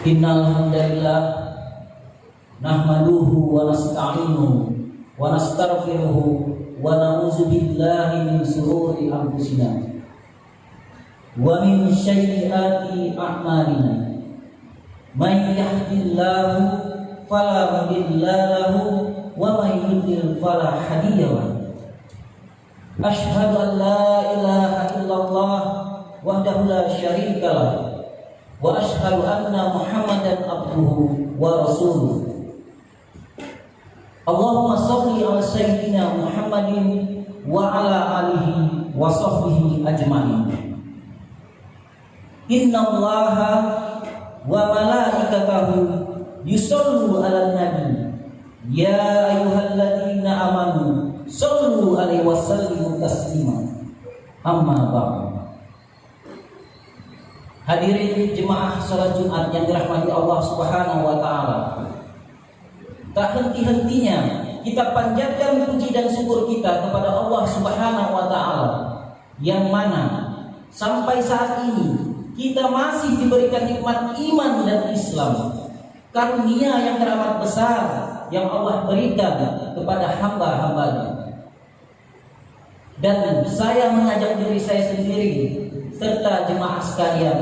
Innal hamdalillah nahmaduhu wa nasta'inuhu wa nastaghfiruhu wa na'udzu billahi min shururi anfusina wa min sayyiati a'malina. May yahdihillahu fala mudilla lahu wa may yudlil fala hadiya lahu. Asyhadu an la ilaha illallah wahdahu la syarika lahu wa asyhadu anna Muhammadan abduhu wa rasuluh. Allahumma shalli ala sayyidina Muhammadin wa ala alihi wa sahbihi ajma'in. Inna Allaha wa malaikatahu yusallu ala nabi ya ayyuhalladzina amanu sallu alaihi wa sallimu taslima. Amma ba'du. Hadirin jemaah salat Jumat yang dirahmati Allah Subhanahu wa taala. Tak henti-hentinya kita panjatkan puji dan syukur kita kepada Allah Subhanahu wa taala yang mana sampai saat ini kita masih diberikan nikmat iman dan Islam, karunia yang teramat besar yang Allah berikan kepada hamba-hambanya. Dan saya mengajak diri saya sendiri serta jemaah sekalian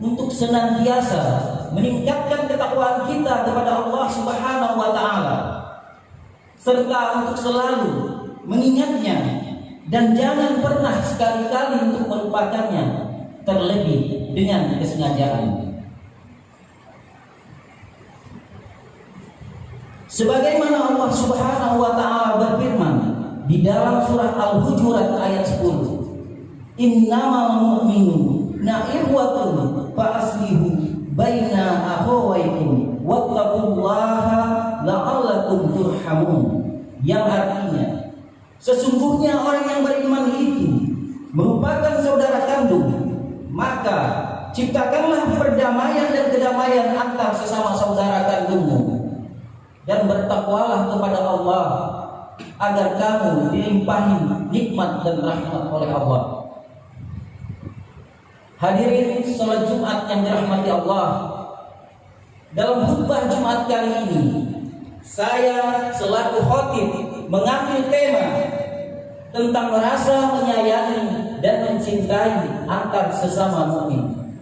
untuk senantiasa meningkatkan ketakwaan kita kepada Allah Subhanahu wa taala, serta untuk selalu mengingatnya dan jangan pernah sekali-kali untuk melupakannya, terlebih dengan kesengajaan. Sebagaimana Allah Subhanahu wa taala berfirman di dalam surat Al-Hujurat ayat 10, innamal mu'minuna ikhwatun fa aslihu baina akhawaykum wattaqullaha la'allakum turhamun. Yang artinya, sesungguhnya orang yang beriman itu merupakan saudara kandung, maka ciptakanlah perdamaian dan kedamaian antar sesama saudara kandungmu, dan bertakwalah kepada Allah agar kamu dilimpahi nikmat dan rahmat oleh Allah. Hadirin salat Jumat yang dirahmati Allah, dalam khutbah Jumat kali ini saya selaku khatib mengambil tema tentang merasa menyayangi dan mencintai antar sesama mukmin.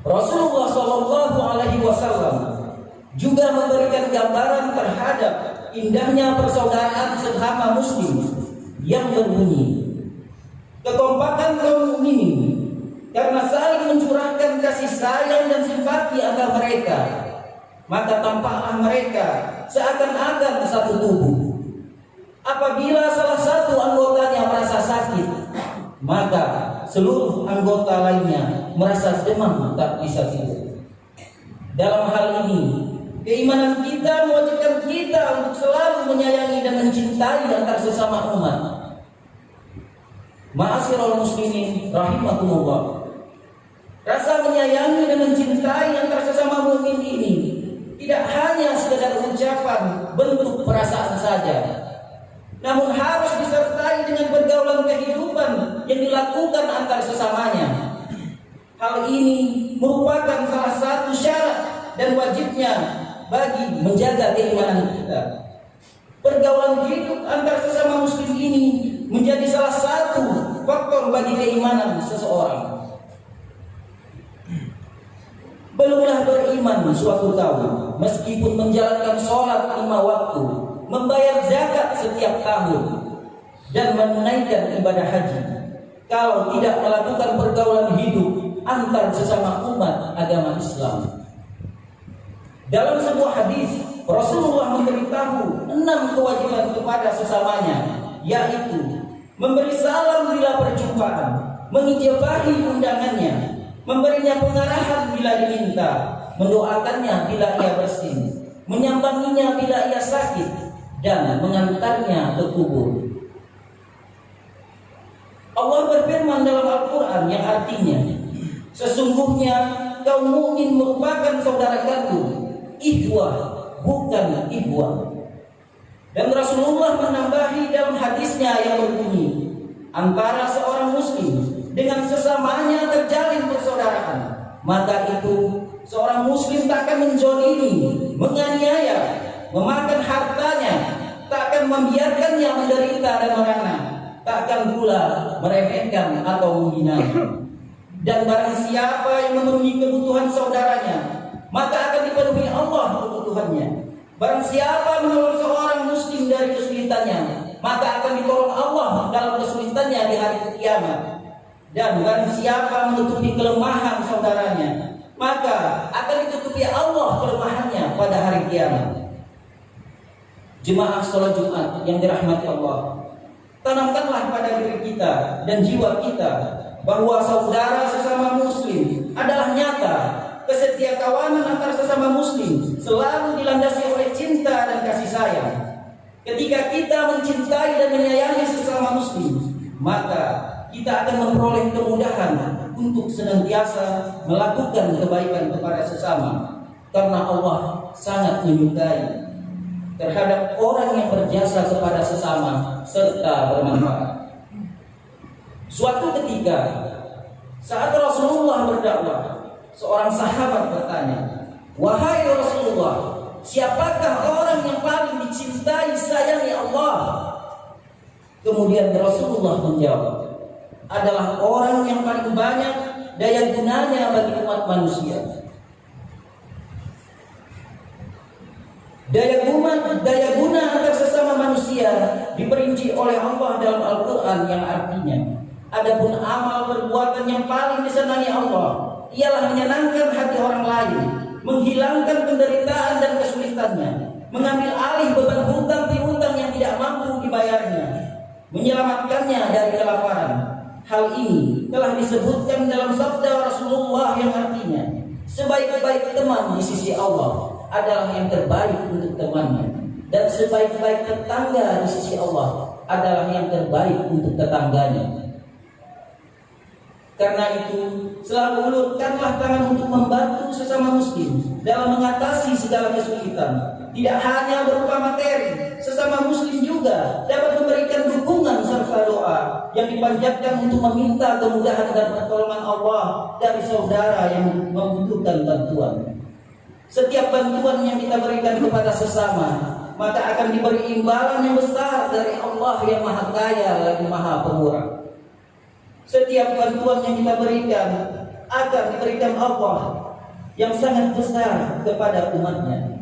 Rasulullah Shallallahu Alaihi Wasallam juga memberikan gambaran terhadap indahnya persaudaraan sesama muslim yang berbunyi, kekompakan kaum mukminin karena saling mencurahkan kasih sayang dan simpati antara mereka, maka tampaklah mereka seakan-akan satu tubuh. Apabila salah satu anggotanya merasa sakit, maka seluruh anggota lainnya merasa demam tak bisa tidur. Dalam hal ini, keimanan kita mewajibkan kita untuk selalu menyayangi dan mencintai antar sesama umat. Ma'asyiral muslimin rahimakumullah. Rasa menyayangi dan mencintai antar sesama mukmin ini tidak hanya sekedar ucapan bentuk perasaan saja, namun harus disertai dengan pergaulan kehidupan yang dilakukan antar sesamanya. Hal ini merupakan salah satu syarat dan wajibnya bagi menjaga keimanan kita. Pergaulan hidup antar sesama muslim ini menjadi salah satu faktor bagi keimanan seseorang. Belumlah beriman suatu kaum meskipun menjalankan sholat 5 waktu, membayar zakat setiap tahun, dan menunaikan ibadah haji, kalau tidak melakukan pergaulan hidup antar sesama umat agama Islam. Dalam sebuah hadis, Rasulullah memberitahu 6 kewajiban kepada sesamanya, yaitu memberi salam bila perjumpaan, mengijabahi undangannya, memberinya pengarahan bila diminta, mendoakannya bila ia bersin, menyambanginya bila ia sakit, dan mengantarnya ke kubur. Allah berfirman dalam Al-Quran yang artinya, sesungguhnya kaum mukmin merupakan saudara kandung, ikhwah bukan ikhwah. Dan Rasulullah menambahi dalam hadisnya yang berbunyi, antara seorang muslim dengan sesamanya terjalin persaudaraan, maka itu Seorang muslim tak akan menzalimi, menganiaya, memakan hartanya, tak akan membiarkannya menderita dan merana, tak akan pula meremehkan atau menghina. Dan barang siapa yang memenuhi kebutuhan saudaranya, maka akan dipenuhi Allah kebutuhannya. Barang siapa menolong seorang muslim dari kesulitannya, maka akan ditolong Allah dalam kesulitannya di hari kiamat. Dan barang siapa menutupi kelemahan saudaranya, maka akan ditutupi Allah kelemahannya pada hari kiamat. Jemaah sholat Jumat yang dirahmati Allah, tanamkanlah pada diri kita dan jiwa kita bahwa saudara sesama muslim adalah nyata. Kesetiakawanan antara sesama muslim selalu dilandasi oleh cinta dan kasih sayang. Ketika kita mencintai dan menyayangi sesama muslim, maka kita akan memperoleh kemudahan untuk senantiasa melakukan kebaikan kepada sesama, karena Allah sangat menyukai terhadap orang yang berjasa kepada sesama serta bermanfaat. Suatu ketika saat Rasulullah berdakwah, seorang sahabat bertanya, "Wahai Rasulullah, siapakah orang yang paling dicintai sayangi Allah?" Kemudian Rasulullah menjawab, "Adalah orang yang paling banyak daya gunanya bagi umat manusia." Daya guna antar sesama manusia diperinci oleh Allah dalam Al-Quran yang artinya, adapun amal perbuatan yang paling disenangi Allah ialah menyenangkan hati orang lain, menghilangkan penderitaan dan kesulitannya, mengambil alih beban hutang piutang yang tidak mampu dibayarnya, menyelamatkannya dari kelaparan. Hal ini telah disebutkan dalam sabda Rasulullah yang artinya, sebaik-baik teman di sisi Allah adalah yang terbaik untuk temannya, dan sebaik-baik tetangga di sisi Allah adalah yang terbaik untuk tetangganya. Karena itu, selalu ulurkanlah tangan untuk membantu sesama muslim dalam mengatasi segala kesulitan. Tidak hanya berupa materi, sesama muslim juga dapat memberikan dukungan serta doa yang dipanjatkan untuk meminta kemudahan dan pertolongan Allah dari saudara yang membutuhkan bantuan. Setiap bantuan yang kita berikan kepada sesama, maka akan diberi imbalan yang besar dari Allah yang Maha Kaya lagi Maha Pemurah. Setiap bantuan yang kita berikan akan diberikan Allah yang sangat besar kepada umatnya,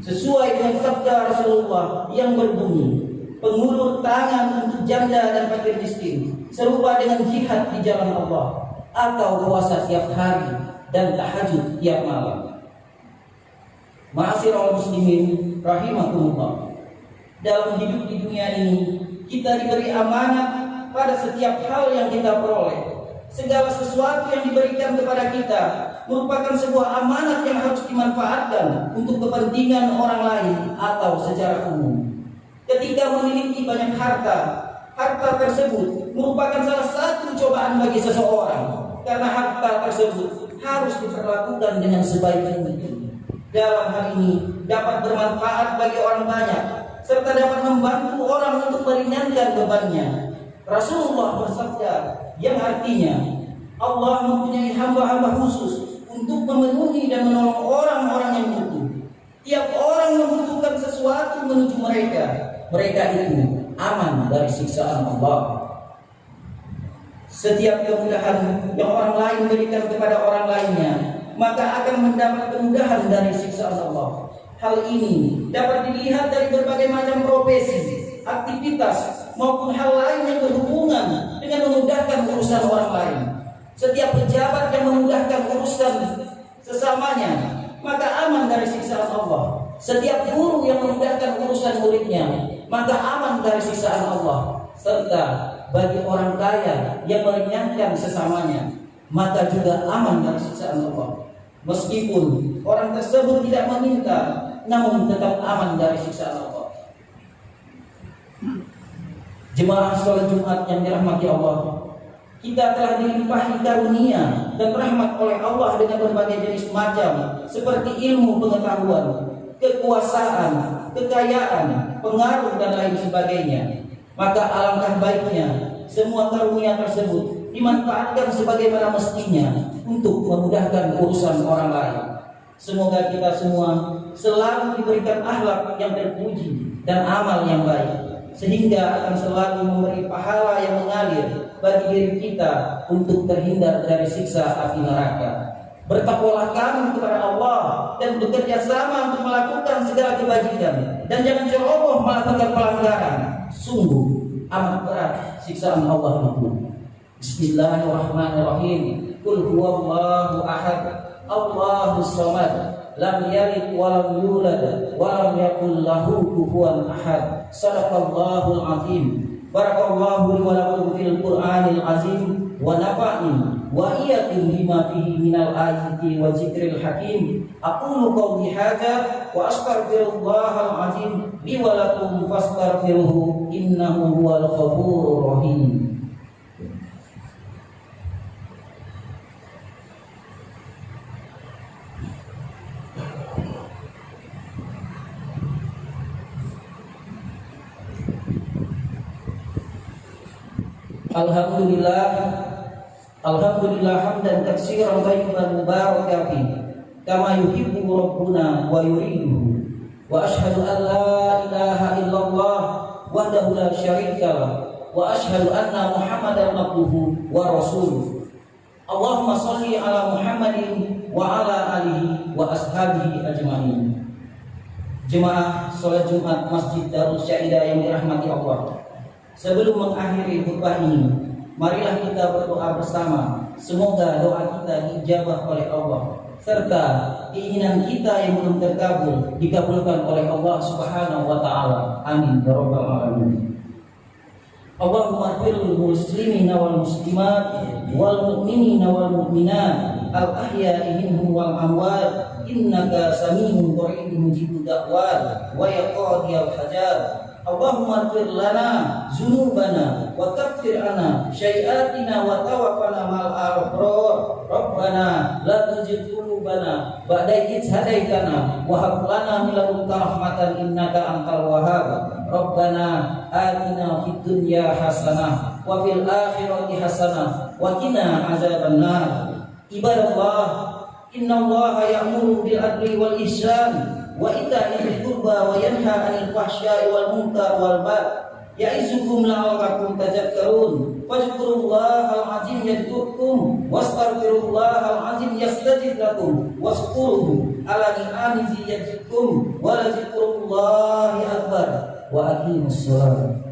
sesuai dengan sabda Rasulullah yang berbunyi, "Pengulur tangan untuk janda dan fakir miskin serupa dengan jihad di jalan Allah, atau puasa tiap hari dan tahajud tiap malam." Ma'asyiral muslimin rahimakumullah, dalam hidup di dunia ini kita diberi amanat pada setiap hal yang kita peroleh. Segala sesuatu yang diberikan kepada kita merupakan sebuah amanat yang harus dimanfaatkan untuk kepentingan orang lain atau secara umum. Ketika memiliki banyak harta tersebut merupakan salah satu cobaan bagi seseorang, karena harta tersebut harus diperlakukan dengan sebaik mungkin. Dalam hal ini dapat bermanfaat bagi orang banyak, serta dapat membantu orang untuk meringankan bebannya. Rasulullah bersabda yang artinya, Allah mempunyai hamba-hamba khusus untuk memenuhi dan menolong orang-orang yang butuh. Tiap orang membutuhkan sesuatu menuju mereka. Mereka itu aman dari siksaan Allah. Setiap kemudahan yang orang lain berikan kepada orang lainnya, maka akan mendapat kemudahan dari siksaan Allah. Hal ini dapat dilihat dari berbagai macam profesi, aktivitas, maupun hal lain yang berhubungan dengan memudahkan urusan orang lain. Setiap pejabat yang memudahkan urusan sesamanya, maka aman dari siksaan Allah. Setiap guru yang memudahkan urusan muridnya, maka aman dari siksaan Allah. Serta bagi orang kaya yang meringankan sesamanya, maka juga aman dari siksaan Allah. Meskipun orang tersebut tidak meminta, namun tetap aman dari siksaan Allah. Jemaah sholat Jumat yang dirahmati Allah, kita telah dilimpahi karunia dan rahmat oleh Allah dengan berbagai jenis macam, seperti ilmu pengetahuan, kekuasaan, kekayaan, pengaruh dan lain sebagainya. Maka alangkah baiknya semua karunia tersebut dimanfaatkan sebagaimana mestinya untuk memudahkan urusan orang lain. Semoga kita semua selalu diberikan akhlak yang terpuji dan amal yang baik, sehingga akan selalu memberi pahala yang mengalir bagi diri kita untuk terhindar dari siksa api neraka. Bertakwalah kamu kepada Allah dan bekerja sama untuk melakukan segala kebajikan, dan jangan ceroboh melakukan pelanggaran. Sungguh amat berat siksaan Allah itu. Bismillahirrahmanirrahim. Qul huwallahu ahad, Allahus samad, lam yalid wa lam yulad wa lam yakul lahu kufuwan ahad. Shadaqallahul azim. Barakallahu li wa lakum fil Qur'anil azim wa nafa'ni wa iyyakum bima fihi minal ayati wa zikril hakim. Aqulu qawli hadza wa astaghfirullahal azim li wa lakum fastaghfiruhu innahu huwal ghafurur rahim. Alhamdulillah hamdan katsiran thayyiban mubarakan fi kama yuhibbu rabbuna wa yuridu. Wa asyhadu an la ilaha illallah wahdahu la syarika lah, wa asyhadu anna Muhammadan abduhu wa rasuluh. Allahumma shalli ala Muhammadin wa ala alihi wa ashabihi ajmain. Jemaah salat Jumat Masjid Darul Syahidah yang dirahmati Allah, sebelum mengakhiri khutbah ini, marilah kita berdoa bersama. Semoga doa kita dijabah oleh Allah, serta keinginan kita yang belum terkabul dikabulkan oleh Allah Subhanahu wa taala. Amin ya rabbal alamin. Allahumma ighfir lil muslimina wal muslimat wal mu'minina wal mu'minat al ahya'i minhum wal amwat innaka sami'un qaribun mujibud da'wat wa yaqdiyal hajat. Allahumma ighfir lana dzunubana wa kaffir anna sayyi'atina wa tawaffana ma'al abrar. Rabbana la tuzigh qulubana ba'da idh hadaitana wa hab lana min ladunka rahmatan innaka antal wahhab. Rabbana atina fid dunya hasanah wa fil akhirati hasanah wa qina azabannar. Ibadallah, innallaha ya'muru bil adli wal ihsan wa itaa'il qurba wa yanha 'anil fahsya'i wal munkar wal baghi ya'izukum la'allakum tadhakkarun. Fadhkurullahal 'azim yadhkurkum wastaghfirullahal 'azim yastajib lakum washkuruhu 'ala ni'amihi yazidkum wa la dzikrullahi akbar wa aqimus shalah.